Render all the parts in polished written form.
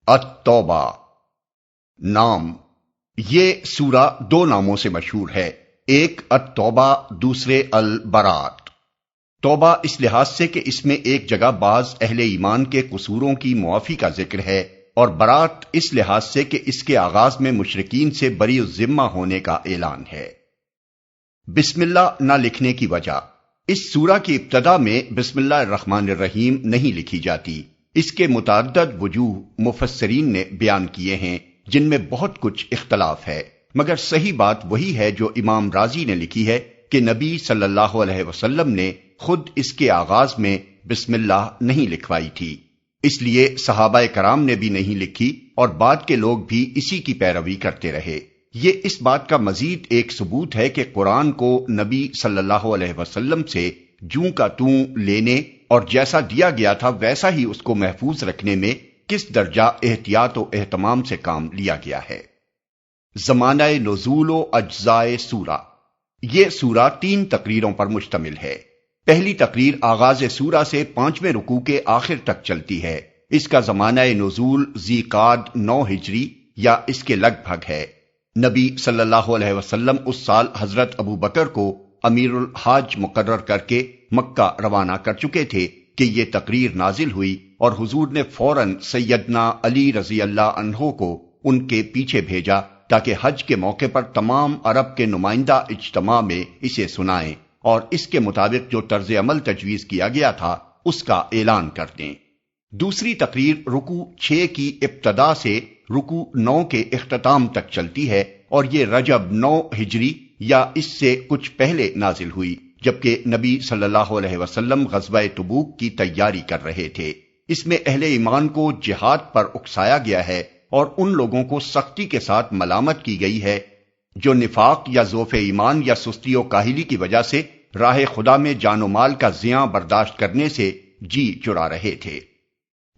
التوبہ نام۔ یہ سورہ دو ناموں سے مشہور ہے، ایک التوبہ، دوسرے البراۃ۔ توبہ اس لحاظ سے کہ اس میں ایک جگہ بعض اہل ایمان کے قصوروں کی معافی کا ذکر ہے، اور برات اس لحاظ سے کہ اس کے آغاز میں مشرکین سے بری الذمہ ہونے کا اعلان ہے۔ بسم اللہ نہ لکھنے کی وجہ۔ اس سورہ کی ابتدا میں بسم اللہ الرحمن الرحیم نہیں لکھی جاتی۔ اس کے متعدد وجوہ مفسرین نے بیان کیے ہیں، جن میں بہت کچھ اختلاف ہے، مگر صحیح بات وہی ہے جو امام رازی نے لکھی ہے کہ نبی صلی اللہ علیہ وسلم نے خود اس کے آغاز میں بسم اللہ نہیں لکھوائی تھی، اس لیے صحابہ کرام نے بھی نہیں لکھی اور بعد کے لوگ بھی اسی کی پیروی کرتے رہے۔ یہ اس بات کا مزید ایک ثبوت ہے کہ قرآن کو نبی صلی اللہ علیہ وسلم سے جوں کا توں لینے اور جیسا دیا گیا تھا ویسا ہی اس کو محفوظ رکھنے میں کس درجہ احتیاط و اہتمام سے کام لیا گیا ہے۔ زمانہ نزول و اجزائے سورہ۔ یہ سورہ 3 تقریروں پر مشتمل ہے۔ پہلی تقریر آغاز سورہ سے 5ویں رکوع کے آخر تک چلتی ہے۔ اس کا زمانہ نزول ذی قعد 9 ہجری یا اس کے لگ بھگ ہے۔ نبی صلی اللہ علیہ وسلم اس سال حضرت ابو بکر کو امیر الحاج مقرر کر کے مکہ روانہ کر چکے تھے کہ یہ تقریر نازل ہوئی، اور حضور نے فوراً سیدنا علی رضی اللہ عنہ کو ان کے پیچھے بھیجا تاکہ حج کے موقع پر تمام عرب کے نمائندہ اجتماع میں اسے سنائیں اور اس کے مطابق جو طرز عمل تجویز کیا گیا تھا اس کا اعلان کر دیں۔ دوسری تقریر رکوع 6 کی ابتدا سے رکوع 9 کے اختتام تک چلتی ہے، اور یہ رجب 9 ہجری یا اس سے کچھ پہلے نازل ہوئی، جبکہ نبی صلی اللہ علیہ وسلم غزوہ تبوک کی تیاری کر رہے تھے۔ اس میں اہل ایمان کو جہاد پر اکسایا گیا ہے اور ان لوگوں کو سختی کے ساتھ ملامت کی گئی ہے جو نفاق یا ضعف ایمان یا سستی و کاہلی کی وجہ سے راہ خدا میں جان و مال کا زیاں برداشت کرنے سے جی چرا رہے تھے۔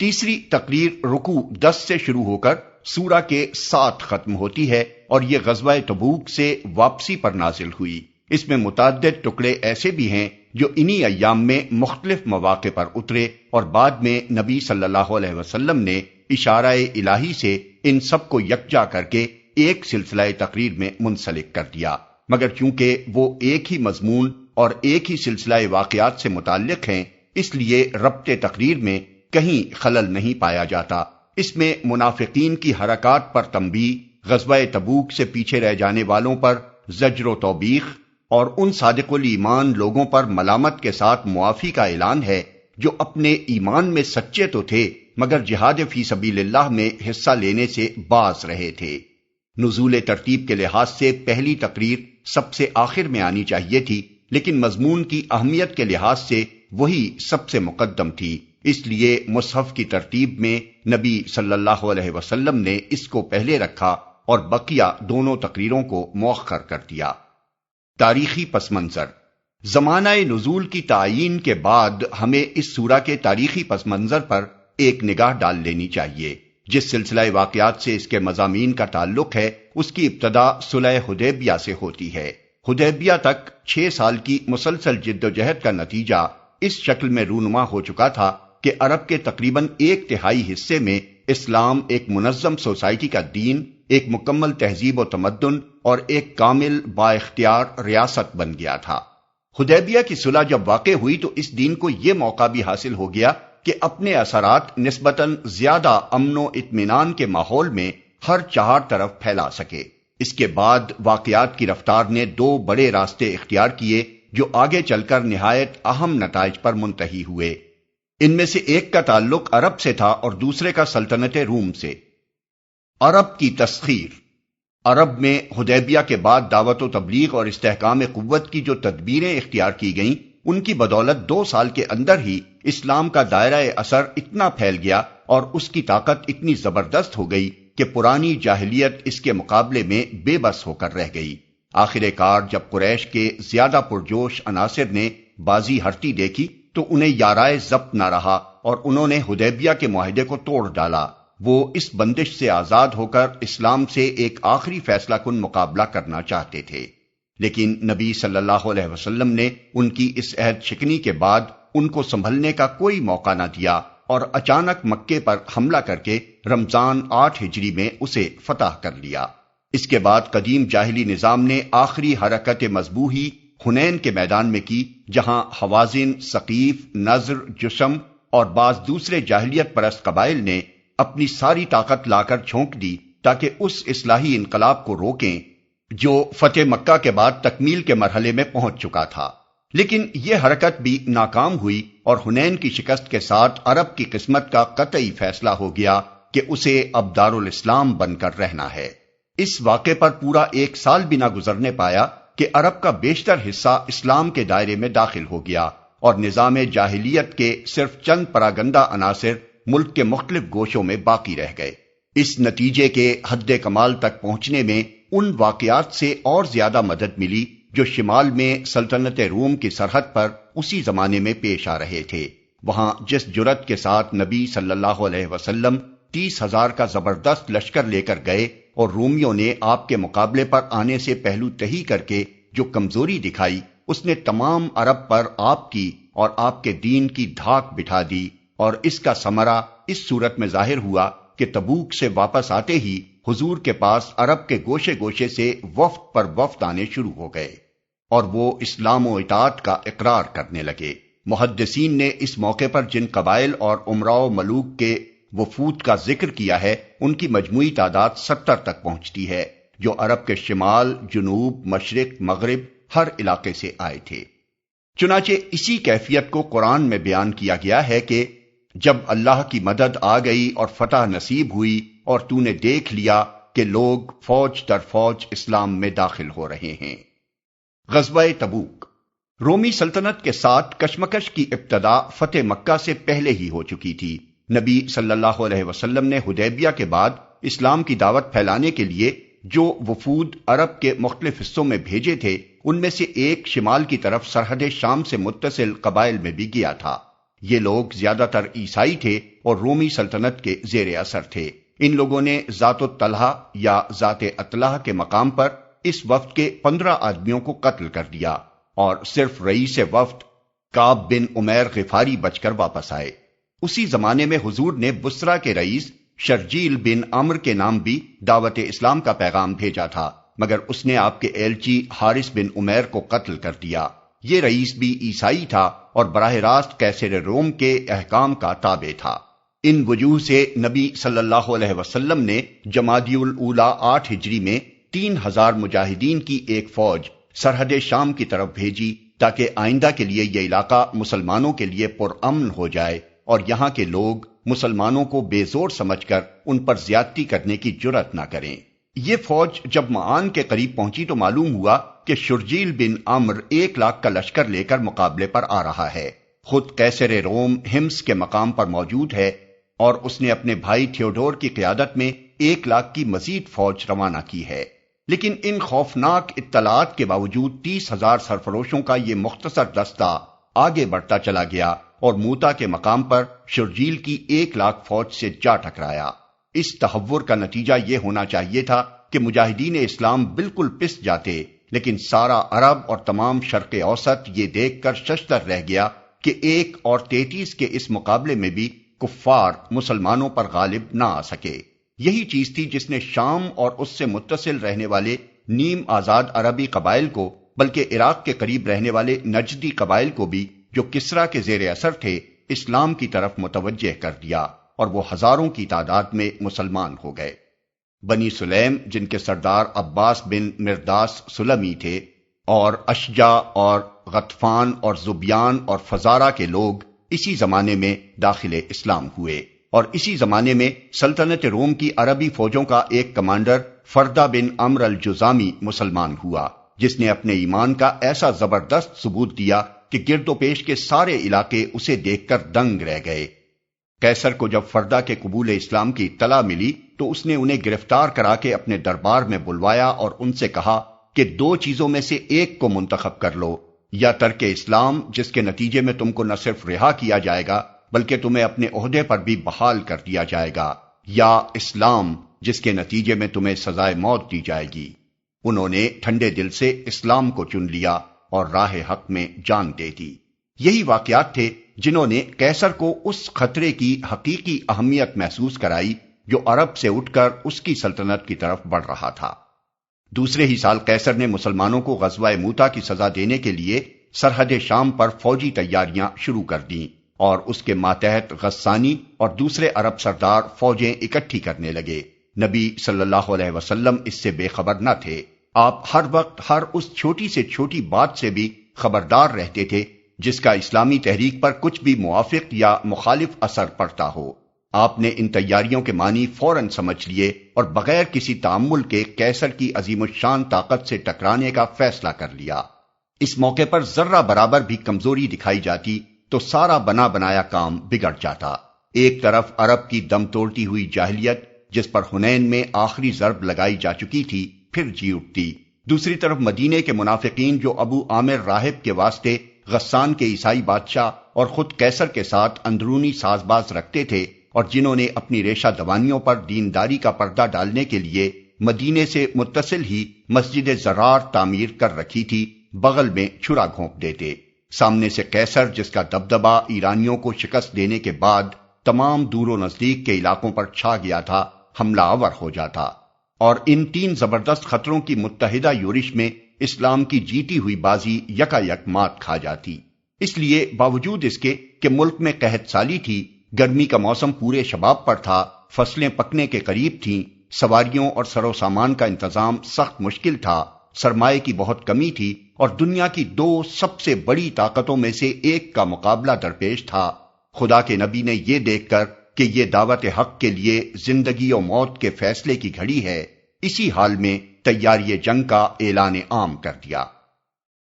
تیسری تقریر رکوع 10 سے شروع ہو کر سورہ کے 7 ختم ہوتی ہے، اور یہ غزوہ تبوک سے واپسی پر نازل ہوئی۔ اس میں متعدد ٹکڑے ایسے بھی ہیں جو انہی ایام میں مختلف مواقع پر اترے، اور بعد میں نبی صلی اللہ علیہ وسلم نے اشارہ الہی سے ان سب کو یکجا کر کے ایک سلسلہ تقریر میں منسلک کر دیا، مگر چونکہ وہ ایک ہی مضمون اور ایک ہی سلسلہ واقعات سے متعلق ہیں، اس لیے ربط تقریر میں کہیں خلل نہیں پایا جاتا۔ اس میں منافقین کی حرکات پر تنبیہ، غزوہ تبوک سے پیچھے رہ جانے والوں پر زجر و توبیخ، اور ان صادق الایمان لوگوں پر ملامت کے ساتھ معافی کا اعلان ہے جو اپنے ایمان میں سچے تو تھے مگر جہاد فی سبیل اللہ میں حصہ لینے سے باز رہے تھے۔ نزول ترتیب کے لحاظ سے پہلی تقریر سب سے آخر میں آنی چاہیے تھی، لیکن مضمون کی اہمیت کے لحاظ سے وہی سب سے مقدم تھی، اس لیے مصحف کی ترتیب میں نبی صلی اللہ علیہ وسلم نے اس کو پہلے رکھا اور بقیہ دونوں تقریروں کو مؤخر کر دیا۔ تاریخی پس منظر۔ زمانہ نزول کی تعیین کے بعد ہمیں اس سورہ کے تاریخی پس منظر پر ایک نگاہ ڈال لینی چاہیے۔ جس سلسلہ واقعات سے اس کے مضامین کا تعلق ہے اس کی ابتدا صلح حدیبیہ سے ہوتی ہے۔ حدیبیہ تک 6 سال کی مسلسل جد و جہد کا نتیجہ اس شکل میں رونما ہو چکا تھا کہ عرب کے تقریباً 1/3 حصے میں اسلام ایک منظم سوسائٹی کا دین، ایک مکمل تہذیب و تمدن اور ایک کامل با اختیار ریاست بن گیا تھا۔ حدیبیہ کی صلح جب واقع ہوئی تو اس دین کو یہ موقع بھی حاصل ہو گیا کہ اپنے اثرات نسبتاً زیادہ امن و اطمینان کے ماحول میں ہر 4 طرف پھیلا سکے۔ اس کے بعد واقعات کی رفتار نے 2 بڑے راستے اختیار کیے جو آگے چل کر نہایت اہم نتائج پر منتہی ہوئے۔ ان میں سے ایک کا تعلق عرب سے تھا اور دوسرے کا سلطنت روم سے۔ عرب کی تسخیر۔ عرب میں حدیبیہ کے بعد دعوت و تبلیغ اور استحکام قوت کی جو تدبیریں اختیار کی گئیں، ان کی بدولت 2 سال کے اندر ہی اسلام کا دائرہ اثر اتنا پھیل گیا اور اس کی طاقت اتنی زبردست ہو گئی کہ پرانی جاہلیت اس کے مقابلے میں بے بس ہو کر رہ گئی۔ آخر کار جب قریش کے زیادہ پرجوش عناصر نے بازی ہرتی دیکھی تو انہیں یارائے ضبط نہ رہا اور انہوں نے حدیبیہ کے معاہدے کو توڑ ڈالا۔ وہ اس بندش سے آزاد ہو کر اسلام سے ایک آخری فیصلہ کن مقابلہ کرنا چاہتے تھے، لیکن نبی صلی اللہ علیہ وسلم نے ان کی اس عہد شکنی کے بعد ان کو سنبھلنے کا کوئی موقع نہ دیا اور اچانک مکے پر حملہ کر کے رمضان 8 ہجری میں اسے فتح کر لیا۔ اس کے بعد قدیم جاہلی نظام نے آخری حرکت مذبوحی حنین کے میدان میں کی، جہاں حوازن، ثقیف، نضر، جشم اور بعض دوسرے جاہلیت پرست قبائل نے اپنی ساری طاقت لا کر جھونک دی تاکہ اس اصلاحی انقلاب کو روکیں جو فتح مکہ کے بعد تکمیل کے مرحلے میں پہنچ چکا تھا۔ لیکن یہ حرکت بھی ناکام ہوئی اور حنین کی شکست کے ساتھ عرب کی قسمت کا قطعی فیصلہ ہو گیا کہ اسے اب دارالاسلام بن کر رہنا ہے۔ اس واقعے پر پورا 1 سال بھی نہ گزرنے پایا کہ عرب کا بیشتر حصہ اسلام کے دائرے میں داخل ہو گیا اور نظام جاہلیت کے صرف چند پراگندہ عناصر ملک کے مختلف گوشوں میں باقی رہ گئے۔ اس نتیجے کے حد کمال تک پہنچنے میں ان واقعات سے اور زیادہ مدد ملی جو شمال میں سلطنت روم کی سرحد پر اسی زمانے میں پیش آ رہے تھے۔ وہاں جس جرأت کے ساتھ نبی صلی اللہ علیہ وسلم 30,000 کا زبردست لشکر لے کر گئے اور رومیوں نے آپ کے مقابلے پر آنے سے پہلو تہی کر کے جو کمزوری دکھائی، اس نے تمام عرب پر آپ کی اور آپ کے دین کی دھاک بٹھا دی، اور اس کا ثمرہ اس صورت میں ظاہر ہوا کہ تبوک سے واپس آتے ہی حضور کے پاس عرب کے گوشے گوشے سے وفد پر وفد آنے شروع ہو گئے اور وہ اسلام و اطاعت کا اقرار کرنے لگے۔ محدثین نے اس موقع پر جن قبائل اور امراء و ملوک کے وفود کا ذکر کیا ہے ان کی مجموعی تعداد 70 تک پہنچتی ہے، جو عرب کے شمال، جنوب، مشرق، مغرب ہر علاقے سے آئے تھے۔ چنانچہ اسی کیفیت کو قرآن میں بیان کیا گیا ہے کہ جب اللہ کی مدد آ گئی اور فتح نصیب ہوئی اور تو نے دیکھ لیا کہ لوگ فوج در فوج اسلام میں داخل ہو رہے ہیں۔ غزوہ تبوک۔ رومی سلطنت کے ساتھ کشمکش کی ابتدا فتح مکہ سے پہلے ہی ہو چکی تھی۔ نبی صلی اللہ علیہ وسلم نے حدیبیہ کے بعد اسلام کی دعوت پھیلانے کے لیے جو وفود عرب کے مختلف حصوں میں بھیجے تھے ان میں سے ایک شمال کی طرف سرحد شام سے متصل قبائل میں بھی گیا تھا۔ یہ لوگ زیادہ تر عیسائی تھے اور رومی سلطنت کے زیر اثر تھے۔ ان لوگوں نے ذات الطلحہ یا ذات اطلح کے مقام پر اس وفد کے 15 آدمیوں کو قتل کر دیا اور صرف رئیس وفد کعب بن عمیر غفاری بچ کر واپس آئے۔ اسی زمانے میں حضور نے بصرہ کے رئیس شرجیل بن عمرو کے نام بھی دعوت اسلام کا پیغام بھیجا تھا، مگر اس نے آپ کے ایلچی حارث بن عمیر کو قتل کر دیا۔ یہ رئیس بھی عیسائی تھا اور براہ راست قیصر روم کے احکام کا تابع تھا۔ ان وجوہ سے نبی صلی اللہ علیہ وسلم نے جمادی الاولیٰ 8 ہجری میں 3,000 مجاہدین کی ایک فوج سرحد شام کی طرف بھیجی تاکہ آئندہ کے لیے یہ علاقہ مسلمانوں کے لیے پرامن ہو جائے اور یہاں کے لوگ مسلمانوں کو بے زور سمجھ کر ان پر زیادتی کرنے کی جرأت نہ کریں۔ یہ فوج جب معان کے قریب پہنچی تو معلوم ہوا کہ شرجیل بن عمرو 1 لاکھ کا لشکر لے کر مقابلے پر آ رہا ہے۔ خود قیصر روم ہمس کے مقام پر موجود ہے اور اس نے اپنے بھائی تھیوڈور کی قیادت میں 1 لاکھ کی مزید فوج روانہ کی ہے۔ لیکن ان خوفناک اطلاعات کے باوجود 30,000 سرفروشوں کا یہ مختصر دستہ آگے بڑھتا چلا گیا اور موتا کے مقام پر شرجیل کی 1 لاکھ فوج سے جا ٹکرایا۔ اس تحور کا نتیجہ یہ ہونا چاہیے تھا کہ مجاہدین اسلام بالکل پس جاتے، لیکن سارا عرب اور تمام شرق اوسط یہ دیکھ کر ششدر رہ گیا کہ 1 اور 33 کے اس مقابلے میں بھی کفار مسلمانوں پر غالب نہ آ سکے۔ یہی چیز تھی جس نے شام اور اس سے متصل رہنے والے نیم آزاد عربی قبائل کو، بلکہ عراق کے قریب رہنے والے نجدی قبائل کو بھی جو کسریٰ کے زیر اثر تھے اسلام کی طرف متوجہ کر دیا، اور وہ ہزاروں کی تعداد میں مسلمان ہو گئے۔ بنی سلیم جن کے سردار عباس بن مرداس سلمی تھے، اور اشجع اور غطفان اور زبیان اور فزارہ کے لوگ اسی زمانے میں داخل اسلام ہوئے، اور اسی زمانے میں سلطنت روم کی عربی فوجوں کا ایک کمانڈر فردہ بن عمرو الجزامی مسلمان ہوا، جس نے اپنے ایمان کا ایسا زبردست ثبوت دیا کہ گرد و پیش کے سارے علاقے اسے دیکھ کر دنگ رہ گئے۔ قیصر کو جب فردہ کے قبول اسلام کی اطلاع ملی تو اس نے انہیں گرفتار کرا کے اپنے دربار میں بلوایا اور ان سے کہا کہ 2 چیزوں میں سے ایک کو منتخب کر لو، یا ترک اسلام جس کے نتیجے میں تم کو نہ صرف رہا کیا جائے گا بلکہ تمہیں اپنے عہدے پر بھی بحال کر دیا جائے گا، یا اسلام جس کے نتیجے میں تمہیں سزائے موت دی جائے گی۔ انہوں نے ٹھنڈے دل سے اسلام کو چن لیا اور راہ حق میں جان دے دی۔ یہی واقعات تھے جنہوں نے قیصر کو اس خطرے کی حقیقی اہمیت محسوس کرائی جو عرب سے اٹھ کر اس کی سلطنت کی طرف بڑھ رہا تھا۔ دوسرے ہی سال قیصر نے مسلمانوں کو غزوہ موتا کی سزا دینے کے لیے سرحد شام پر فوجی تیاریاں شروع کر دیں اور اس کے ماتحت غسانی اور دوسرے عرب سردار فوجیں اکٹھی کرنے لگے۔ نبی صلی اللہ علیہ وسلم اس سے بے خبر نہ تھے۔ آپ ہر وقت ہر اس چھوٹی سے چھوٹی بات سے بھی خبردار رہتے تھے جس کا اسلامی تحریک پر کچھ بھی موافق یا مخالف اثر پڑتا ہو۔ آپ نے ان تیاریوں کے معنی فوراً سمجھ لیے اور بغیر کسی تأمل کے قیصر کی عظیم الشان طاقت سے ٹکرانے کا فیصلہ کر لیا۔ اس موقع پر ذرہ برابر بھی کمزوری دکھائی جاتی تو سارا بنا بنایا کام بگڑ جاتا۔ ایک طرف عرب کی دم توڑتی ہوئی جاہلیت جس پر حنین میں آخری ضرب لگائی جا چکی تھی پھر جی اٹھتی، دوسری طرف مدینے کے منافقین جو ابو عامر راہب کے واسطے غسان کے عیسائی بادشاہ اور خود قیصر کے ساتھ اندرونی ساز باز رکھتے تھے اور جنہوں نے اپنی ریشہ دوانیوں پر دینداری کا پردہ ڈالنے کے لیے مدینے سے متصل ہی مسجد زرار تعمیر کر رکھی تھی، بغل میں چھرا گھونپ دیتے۔ سامنے سے قیصر جس کا دبدبہ ایرانیوں کو شکست دینے کے بعد تمام دور و نزدیک کے علاقوں پر چھا گیا تھا، حملہ آور ہو جاتا اور ان تین زبردست خطروں کی متحدہ یورش میں اسلام کی جیتی ہوئی بازی یکا یک مات کھا جاتی۔ اس لیے باوجود اس کے کہ ملک میں قحط سالی تھی، گرمی کا موسم پورے شباب پر تھا، فصلیں پکنے کے قریب تھیں، سواریوں اور سر و سامان کا انتظام سخت مشکل تھا، سرمایہ کی بہت کمی تھی اور دنیا کی دو سب سے بڑی طاقتوں میں سے ایک کا مقابلہ درپیش تھا، خدا کے نبی نے یہ دیکھ کر کہ یہ دعوت حق کے لیے زندگی و موت کے فیصلے کی گھڑی ہے، اسی حال میں تیاری جنگ کا اعلان عام کر دیا۔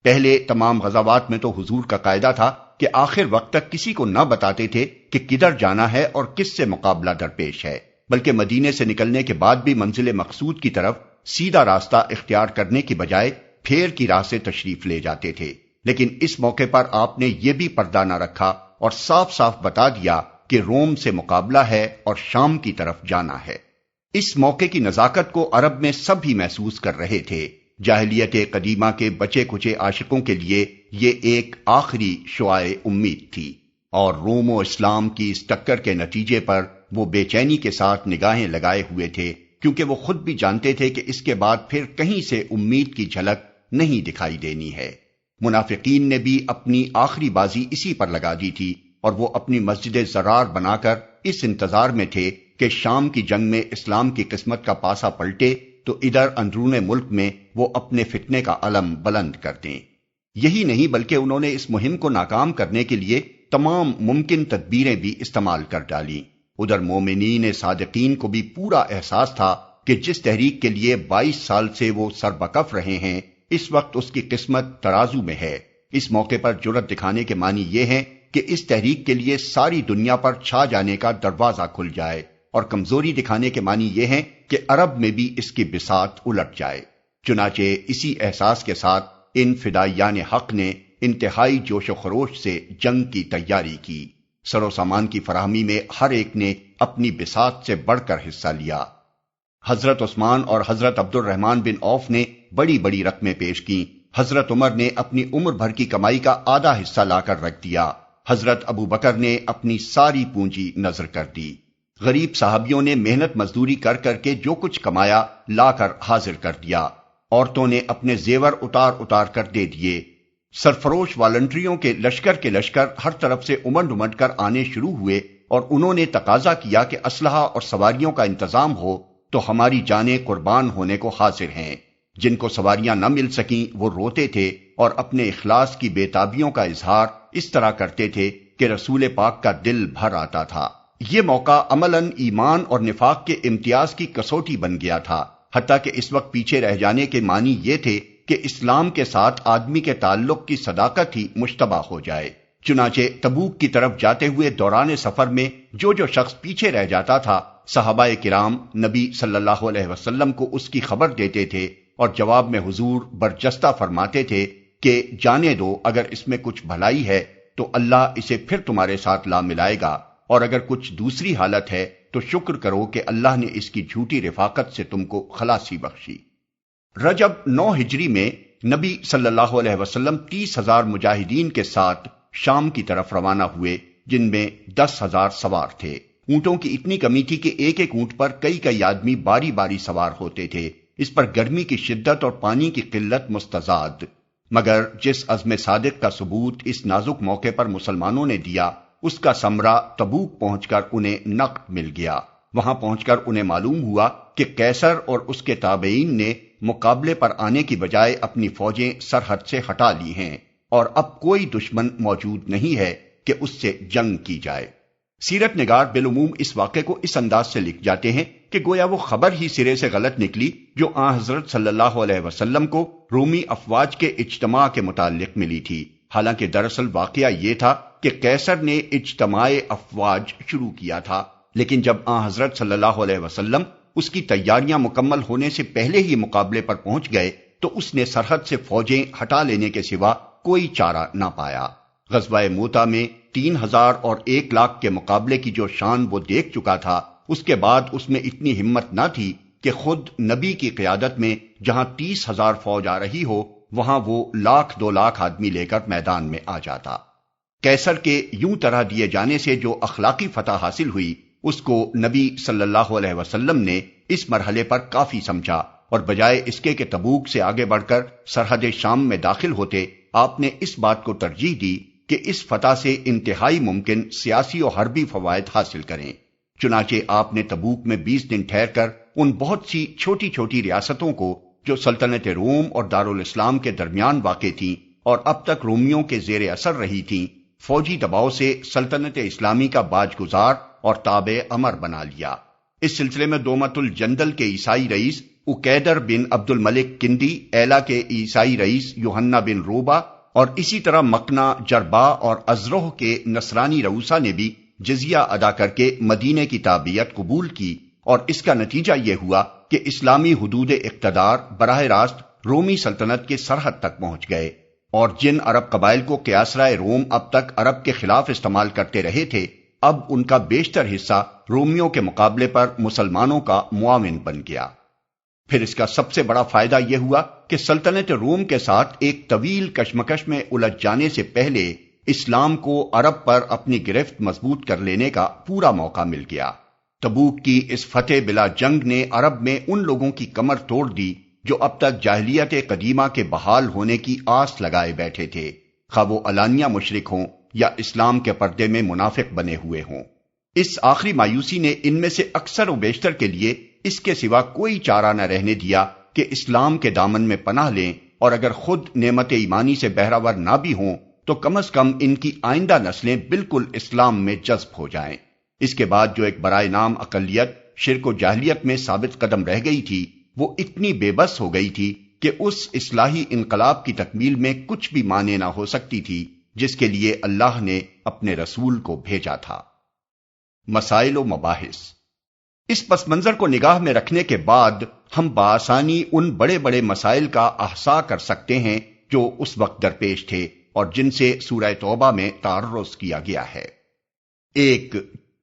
پہلے تمام غزوات میں تو حضور کا قاعدہ تھا کہ آخر وقت تک کسی کو نہ بتاتے تھے کہ کدھر جانا ہے اور کس سے مقابلہ درپیش ہے، بلکہ مدینے سے نکلنے کے بعد بھی منزل مقصود کی طرف سیدھا راستہ اختیار کرنے کی بجائے پھیر کی راہ سے تشریف لے جاتے تھے۔ لیکن اس موقع پر آپ نے یہ بھی پردہ نہ رکھا اور صاف صاف بتا دیا کہ روم سے مقابلہ ہے اور شام کی طرف جانا ہے۔ اس موقع کی نزاکت کو عرب میں سب ہی محسوس کر رہے تھے۔ جاہلیت قدیمہ کے بچے کچے عاشقوں کے لیے یہ ایک آخری شعاع امید تھی اور روم و اسلام کی اس ٹکر کے نتیجے پر وہ بے چینی کے ساتھ نگاہیں لگائے ہوئے تھے، کیونکہ وہ خود بھی جانتے تھے کہ اس کے بعد پھر کہیں سے امید کی جھلک نہیں دکھائی دینی ہے۔ منافقین نے بھی اپنی آخری بازی اسی پر لگا دی تھی اور وہ اپنی مسجد زرار بنا کر اس انتظار میں تھے کہ شام کی جنگ میں اسلام کی قسمت کا پاسا پلٹے تو ادھر اندرون ملک میں وہ اپنے فتنے کا علم بلند کر دیں۔ یہی نہیں بلکہ انہوں نے اس مہم کو ناکام کرنے کے لیے تمام ممکن تدبیریں بھی استعمال کر ڈالیں۔ ادھر مومنین صادقین کو بھی پورا احساس تھا کہ جس تحریک کے لیے 22 سال سے وہ سربکف رہے ہیں، اس وقت اس کی قسمت ترازو میں ہے۔ اس موقع پر جرأت دکھانے کے معنی یہ ہے کہ اس تحریک کے لیے ساری دنیا پر چھا جانے کا دروازہ کھل جائے، اور کمزوری دکھانے کے معنی یہ ہے کہ عرب میں بھی اس کی بساط الٹ جائے۔ چنانچہ اسی احساس کے ساتھ ان فدائیان حق نے انتہائی جوش و خروش سے جنگ کی تیاری کی۔ سر و سامان کی فراہمی میں ہر ایک نے اپنی بساط سے بڑھ کر حصہ لیا۔ حضرت عثمان اور حضرت عبد الرحمن بن عوف نے بڑی بڑی رقمیں پیش کیں، حضرت عمر نے اپنی عمر بھر کی کمائی کا آدھا حصہ لا کر رکھ دیا، حضرت ابو بکر نے اپنی ساری پونجی نذر کر دی، غریب صحابیوں نے محنت مزدوری کر کر کے جو کچھ کمایا لا کر حاضر کر دیا، عورتوں نے اپنے زیور اتار اتار کر دے دیے، سرفروش والنٹریوں کے لشکر ہر طرف سے امنڈ امنڈ کر آنے شروع ہوئے اور انہوں نے تقاضا کیا کہ اسلحہ اور سواریوں کا انتظام ہو تو ہماری جانیں قربان ہونے کو حاضر ہیں۔ جن کو سواریاں نہ مل سکیں وہ روتے تھے اور اپنے اخلاص کی بے تابیوں کا اظہار اس طرح کرتے تھے کہ رسول پاک کا دل بھر آتا تھا۔ یہ موقع عملاً ایمان اور نفاق کے امتیاز کی کسوٹی بن گیا تھا، حتیٰ کہ اس وقت پیچھے رہ جانے کے معنی یہ تھے کہ اسلام کے ساتھ آدمی کے تعلق کی صداقت ہی مشتبہ ہو جائے۔ چنانچہ تبوک کی طرف جاتے ہوئے دوران سفر میں جو شخص پیچھے رہ جاتا تھا، صحابہ کرام نبی صلی اللہ علیہ وسلم کو اس کی خبر دیتے تھے اور جواب میں حضور برجستہ فرماتے تھے کہ جانے دو، اگر اس میں کچھ بھلائی ہے تو اللہ اسے پھر تمہارے ساتھ لا ملائے گا، اور اگر کچھ دوسری حالت ہے تو شکر کرو کہ اللہ نے اس کی جھوٹی رفاقت سے تم کو خلاصی بخشی۔ رجب 9 ہجری میں نبی صلی اللہ علیہ وسلم 30,000 مجاہدین کے ساتھ شام کی طرف روانہ ہوئے، جن میں 10,000 سوار تھے۔ اونٹوں کی اتنی کمی تھی کہ ایک ایک اونٹ پر کئی کئی آدمی باری باری سوار ہوتے تھے۔ اس پر گرمی کی شدت اور پانی کی قلت مستزاد، مگر جس عزم صادق کا ثبوت اس نازک موقع پر مسلمانوں نے دیا، اس کا ثمرہ تبوک پہنچ کر انہیں نقد مل گیا۔ وہاں پہنچ کر انہیں معلوم ہوا کہ قیصر اور اس کے تابعین نے مقابلے پر آنے کی بجائے اپنی فوجیں سرحد سے ہٹا لی ہیں اور اب کوئی دشمن موجود نہیں ہے کہ اس سے جنگ کی جائے۔ سیرت نگار بالعموم اس واقعے کو اس انداز سے لکھ جاتے ہیں کہ گویا وہ خبر ہی سرے سے غلط نکلی جو آن حضرت صلی اللہ علیہ وسلم کو رومی افواج کے اجتماع کے متعلق ملی تھی، حالانکہ دراصل واقعہ یہ تھا کہ قیصر نے اجتماع افواج شروع کیا تھا، لیکن جب آن حضرت صلی اللہ علیہ وسلم اس کی تیاریاں مکمل ہونے سے پہلے ہی مقابلے پر پہنچ گئے تو اس نے سرحد سے فوجیں ہٹا لینے کے سوا کوئی چارہ نہ پایا۔ غزوہ موتا میں 3,000 اور 1,00,000 کے مقابلے کی جو شان وہ دیکھ چکا تھا، اس کے بعد اس میں اتنی ہمت نہ تھی کہ خود نبی کی قیادت میں جہاں 30,000 فوج آ رہی ہو، وہاں وہ 1,00,000-2,00,000 آدمی لے کر میدان میں آ جاتا۔ قیصر کے یوں طرح دیے جانے سے جو اخلاقی فتح حاصل ہوئی، اس کو نبی صلی اللہ علیہ وسلم نے اس مرحلے پر کافی سمجھا، اور بجائے اس کے کہ تبوک سے آگے بڑھ کر سرحد شام میں داخل ہوتے، آپ نے اس بات کو ترجیح دی کہ اس فتح سے انتہائی ممکن سیاسی و حربی فوائد حاصل کریں۔ چنانچہ آپ نے تبوک میں 20 دن ٹھہر کر ان بہت سی چھوٹی چھوٹی ریاستوں کو جو سلطنت روم اور دارالاسلام کے درمیان واقع تھیں اور اب تک رومیوں کے زیر اثر رہی تھیں، فوجی دباؤ سے سلطنت اسلامی کا باج گزار اور تابع امر بنا لیا۔ اس سلسلے میں دومت الجندل کے عیسائی رئیس اکیدر بن عبد الملک کندی، ایلا کے عیسائی رئیس یوحنا بن روبا اور اسی طرح مکنا، جربا اور ازروہ کے نصرانی رؤسا نے بھی جزیہ ادا کر کے مدینے کی تابعیت قبول کی، اور اس کا نتیجہ یہ ہوا کہ اسلامی حدود اقتدار براہ راست رومی سلطنت کے سرحد تک پہنچ گئے، اور جن عرب قبائل کو قیاصرہ روم اب تک عرب کے خلاف استعمال کرتے رہے تھے، اب ان کا بیشتر حصہ رومیوں کے مقابلے پر مسلمانوں کا معاون بن گیا۔ پھر اس کا سب سے بڑا فائدہ یہ ہوا کہ سلطنت روم کے ساتھ ایک طویل کشمکش میں الجھ جانے سے پہلے اسلام کو عرب پر اپنی گرفت مضبوط کر لینے کا پورا موقع مل گیا۔ تبوک کی اس فتح بلا جنگ نے عرب میں ان لوگوں کی کمر توڑ دی جو اب تک جاہلیت قدیمہ کے بحال ہونے کی آس لگائے بیٹھے تھے، خواہ وہ علانیہ مشرک ہوں یا اسلام کے پردے میں منافق بنے ہوئے ہوں۔ اس آخری مایوسی نے ان میں سے اکثر و بیشتر کے لیے اس کے سوا کوئی چارہ نہ رہنے دیا کہ اسلام کے دامن میں پناہ لیں، اور اگر خود نعمت ایمانی سے بہرہور نہ بھی ہوں تو کم از کم ان کی آئندہ نسلیں بالکل اسلام میں جذب ہو جائیں۔ اس کے بعد جو ایک برائے نام اقلیت شرک و جاہلیت میں ثابت قدم رہ گئی تھی، وہ اتنی بے بس ہو گئی تھی کہ اس اصلاحی انقلاب کی تکمیل میں کچھ بھی مانے نہ ہو سکتی تھی جس کے لیے اللہ نے اپنے رسول کو بھیجا تھا۔ مسائل و مباحث۔ اس پس منظر کو نگاہ میں رکھنے کے بعد ہم بآسانی ان بڑے بڑے مسائل کا احصاء کر سکتے ہیں جو اس وقت درپیش تھے اور جن سے سورہ توبہ میں تعرض کیا گیا ہے۔ ایک،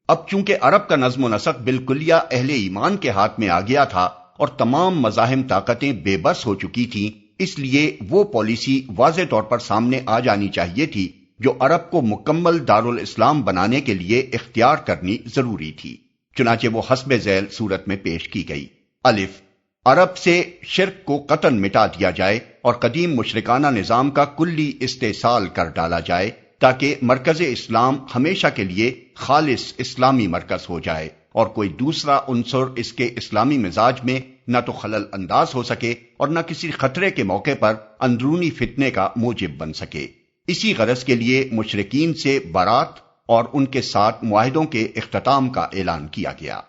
اب چونکہ عرب کا نظم و نسق بالکلیہ اہل ایمان کے ہاتھ میں آ گیا تھا اور تمام مزاحم طاقتیں بے بس ہو چکی تھیں، اس لیے وہ پالیسی واضح طور پر سامنے آ جانی چاہیے تھی جو عرب کو مکمل دارالاسلام بنانے کے لیے اختیار کرنی ضروری تھی، چنانچہ وہ حسب ذیل صورت میں پیش کی گئی۔ الف، عرب سے شرک کو قطعاً مٹا دیا جائے اور قدیم مشرکانہ نظام کا کلی استحصال کر ڈالا جائے تاکہ مرکز اسلام ہمیشہ کے لیے خالص اسلامی مرکز ہو جائے اور کوئی دوسرا عنصر اس کے اسلامی مزاج میں نہ تو خلل انداز ہو سکے اور نہ کسی خطرے کے موقع پر اندرونی فتنے کا موجب بن سکے۔ اسی غرض کے لیے مشرکین سے برات اور ان کے ساتھ معاہدوں کے اختتام کا اعلان کیا گیا۔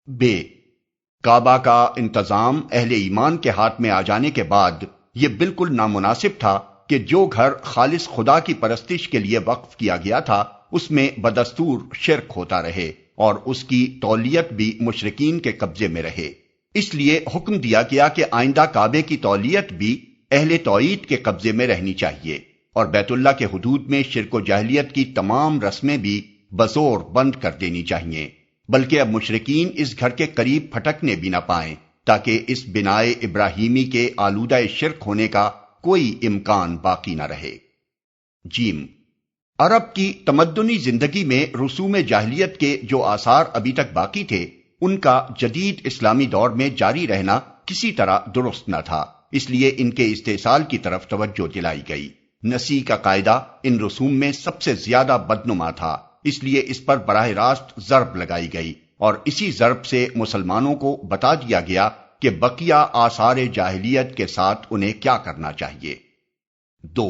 ب، کعبہ کا انتظام اہل ایمان کے ہاتھ میں آ جانے کے بعد یہ بالکل نامناسب تھا کہ جو گھر خالص خدا کی پرستش کے لیے وقف کیا گیا تھا اس میں بدستور شرک ہوتا رہے اور اس کی تولیت بھی مشرکین کے قبضے میں رہے۔ اس لیے حکم دیا گیا کہ آئندہ کعبے کی تولیت بھی اہل توحید کے قبضے میں رہنی چاہیے اور بیت اللہ کے حدود میں شرک و جاہلیت کی تمام رسمیں بھی بزور بند کر دینی چاہیے، بلکہ اب مشرکین اس گھر کے قریب پھٹکنے بھی نہ پائیں تاکہ اس بنائے ابراہیمی کے آلودہ شرک ہونے کا کوئی امکان باقی نہ رہے۔ جیم، عرب کی تمدنی زندگی میں رسوم جاہلیت کے جو آثار ابھی تک باقی تھے، ان کا جدید اسلامی دور میں جاری رہنا کسی طرح درست نہ تھا، اس لیے ان کے استحصال کی طرف توجہ دلائی گئی۔ نسی کا قاعدہ ان رسوم میں سب سے زیادہ بدنما تھا، اس لیے اس پر براہ راست ضرب لگائی گئی، اور اسی ضرب سے مسلمانوں کو بتا دیا گیا کہ بقیہ آثار جاہلیت کے ساتھ انہیں کیا کرنا چاہیے۔ 2.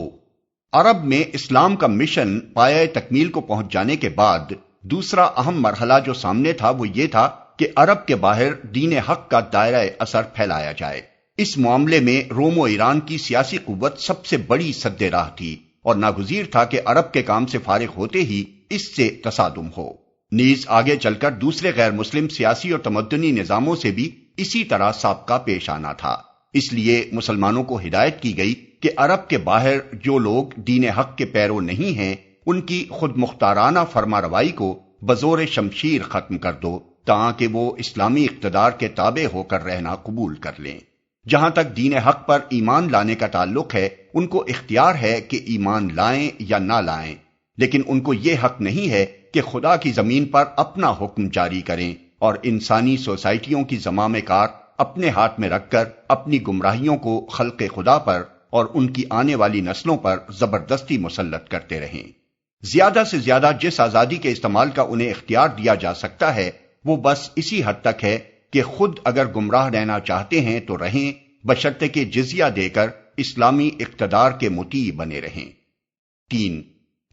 عرب میں اسلام کا مشن پایہ تکمیل کو پہنچ جانے کے بعد دوسرا اہم مرحلہ جو سامنے تھا وہ یہ تھا کہ عرب کے باہر دین حق کا دائرہ اثر پھیلایا جائے۔ اس معاملے میں روم و ایران کی سیاسی قوت سب سے بڑی سد راہ تھی، اور ناگزیر تھا کہ عرب کے کام سے فارغ ہوتے ہی اس سے تصادم ہو۔ نیز آگے چل کر دوسرے غیر مسلم سیاسی اور تمدنی نظاموں سے بھی اسی طرح سابقہ پیش آنا تھا۔ اس لیے مسلمانوں کو ہدایت کی گئی کہ عرب کے باہر جو لوگ دین حق کے پیرو نہیں ہیں، ان کی خود مختارانہ فرما روائی کو بزور شمشیر ختم کر دو، تاکہ وہ اسلامی اقتدار کے تابع ہو کر رہنا قبول کر لیں۔ جہاں تک دین حق پر ایمان لانے کا تعلق ہے، ان کو اختیار ہے کہ ایمان لائیں یا نہ لائیں، لیکن ان کو یہ حق نہیں ہے کہ خدا کی زمین پر اپنا حکم جاری کریں اور انسانی سوسائٹیوں کی زمام کار اپنے ہاتھ میں رکھ کر اپنی گمراہیوں کو خلق خدا پر اور ان کی آنے والی نسلوں پر زبردستی مسلط کرتے رہیں۔ زیادہ سے زیادہ جس آزادی کے استعمال کا انہیں اختیار دیا جا سکتا ہے، وہ بس اسی حد تک ہے کہ خود اگر گمراہ رہنا چاہتے ہیں تو رہیں، بشرطے کہ جزیہ دے کر اسلامی اقتدار کے مطیع بنے رہیں۔ 3.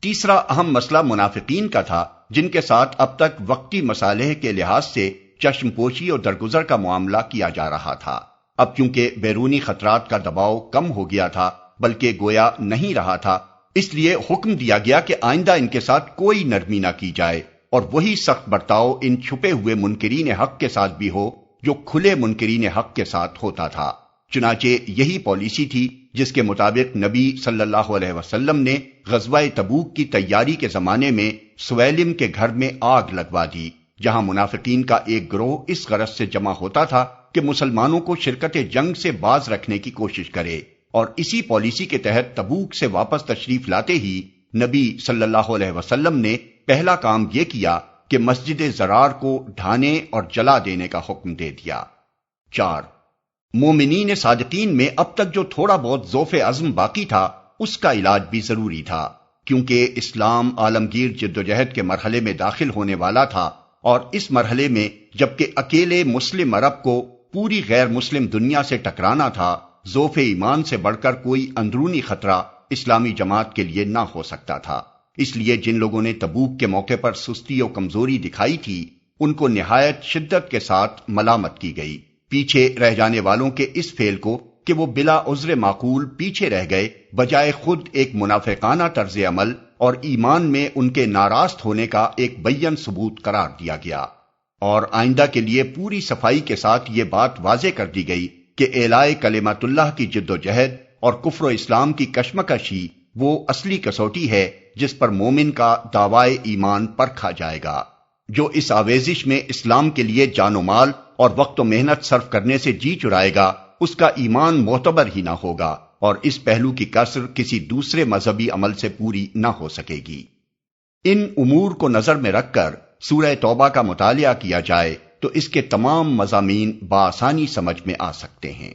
تیسرا اہم مسئلہ منافقین کا تھا، جن کے ساتھ اب تک وقتی مصالح کے لحاظ سے چشم پوشی اور درگزر کا معاملہ کیا جا رہا تھا۔ اب کیونکہ بیرونی خطرات کا دباؤ کم ہو گیا تھا، بلکہ گویا نہیں رہا تھا، اس لیے حکم دیا گیا کہ آئندہ ان کے ساتھ کوئی نرمی نہ کی جائے، اور وہی سخت برتاؤ ان چھپے ہوئے منکرین حق کے ساتھ بھی ہو جو کھلے منکرین حق کے ساتھ ہوتا تھا۔ چنانچہ یہی پالیسی تھی جس کے مطابق نبی صلی اللہ علیہ وسلم نے غزوہ تبوک کی تیاری کے زمانے میں سویلم کے گھر میں آگ لگوا دی، جہاں منافقین کا ایک گروہ اس غرض سے جمع ہوتا تھا کہ مسلمانوں کو شرکت جنگ سے باز رکھنے کی کوشش کرے، اور اسی پالیسی کے تحت تبوک سے واپس تشریف لاتے ہی نبی صلی اللہ علیہ وسلم نے پہلا کام یہ کیا کہ مسجد زرار کو ڈھانے اور جلا دینے کا حکم دے دیا۔ 4. مومنین صادقین میں اب تک جو تھوڑا بہت ضعف عزم باقی تھا، اس کا علاج بھی ضروری تھا، کیونکہ اسلام عالمگیر جدوجہد کے مرحلے میں داخل ہونے والا تھا، اور اس مرحلے میں جبکہ اکیلے مسلم عرب کو پوری غیر مسلم دنیا سے ٹکرانا تھا، ضعف ایمان سے بڑھ کر کوئی اندرونی خطرہ اسلامی جماعت کے لیے نہ ہو سکتا تھا۔ اس لیے جن لوگوں نے تبوک کے موقع پر سستی و کمزوری دکھائی تھی، ان کو نہایت شدت کے ساتھ ملامت کی گئی۔ پیچھے رہ جانے والوں کے اس فعل کو کہ وہ بلا عذر معقول پیچھے رہ گئے، بجائے خود ایک منافقانہ طرز عمل اور ایمان میں ان کے ناراست ہونے کا ایک بیان ثبوت قرار دیا گیا، اور آئندہ کے لیے پوری صفائی کے ساتھ یہ بات واضح کر دی گئی کہ اعلاء کلمت اللہ کی جد و جہد اور کفر و اسلام کی کشمکش ہی وہ اصلی کسوٹی ہے جس پر مومن کا دعوی ایمان پرکھا جائے گا۔ جو اس آویزش میں اسلام کے لیے جان و مال اور وقت و محنت صرف کرنے سے جی چرائے گا، اس کا ایمان معتبر ہی نہ ہوگا، اور اس پہلو کی کسر کسی دوسرے مذہبی عمل سے پوری نہ ہو سکے گی۔ ان امور کو نظر میں رکھ کر سورہ توبہ کا مطالعہ کیا جائے تو اس کے تمام مضامین بآسانی سمجھ میں آ سکتے ہیں۔